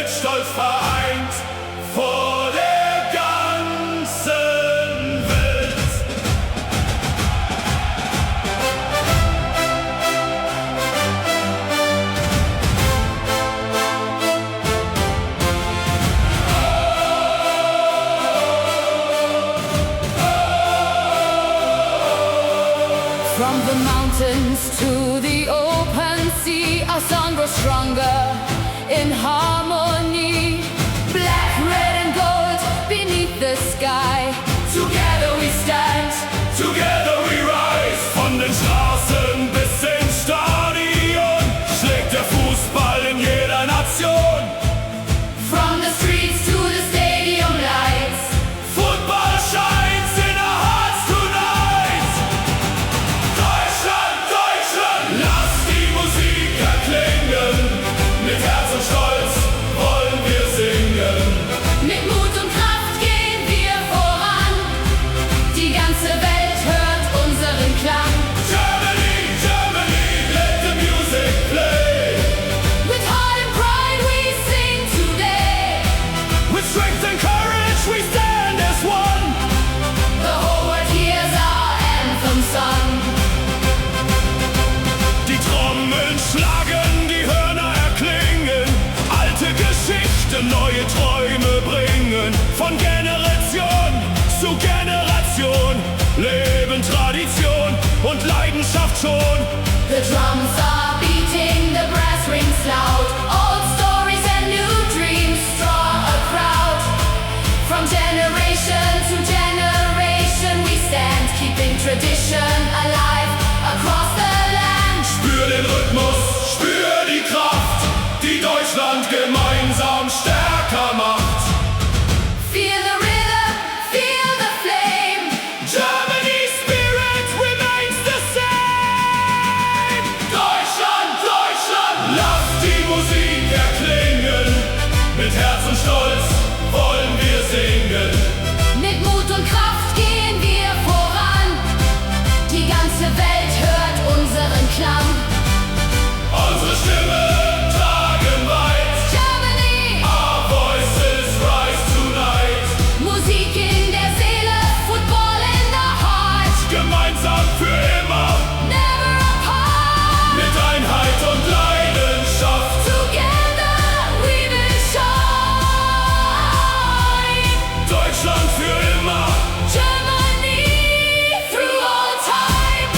mit Stolz vereint vor der ganzen Welt. From the mountains to the open sea, our song grows stronger in harmony. Black, red and gold beneath the sky. Together we stand, together we rise. Von den Straßen bis ins Stadion schlägt der Fußball in jeder Nation. From the streets to the stadium lights. Football shines in our hearts tonight. Deutschland, Deutschland, lass die Musik erklingen. Mit Herz und Stolz wollen wir singen. Mit Mut und Kraft gehen wir voran. Die ganze Welt hört unseren Klang. Germany, Germany, let the music play. With heart and pride we sing today. With strength and courage we stand as one. The whole world hears our anthem sung. Die Trommeln schlagen, die Hörner erklingen. Alte Geschichten, neue Träume bringen. Von Generation zu Generation leben Tradition und Leidenschaft schon. The drums are beating, the brass rings loud. Old stories and new dreams draw a crowd. From generation to generation we stand, keeping tradition alive across the land. Spür den Rhythmus, spür die Kraft, die Deutschland gemeinsam stärker macht. Feel the rhythm, feel the flame. Germany's spirit remains the same. Deutschland, Deutschland, lass die Musik erklingen. Mit Herz und Stolz wollen wir singen. Mit Mut und Kraft gehen wir voran. Die ganze Welt hört unseren Klang. Unsere Stimmen tragen weit. Germany, Our voices rise tonight. Musik in der Seele, Football in the heart. Gemeinsam für immer, Never apart. mit Einheit und Leidenschaft. Together we will shine. Deutschland für immer. Germany through all time.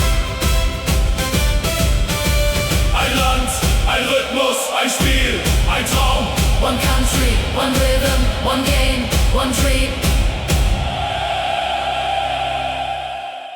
Ein Land, ein Rhythmus, ein Spiel, ein Traum. One country, one rhythm, one game, one dream.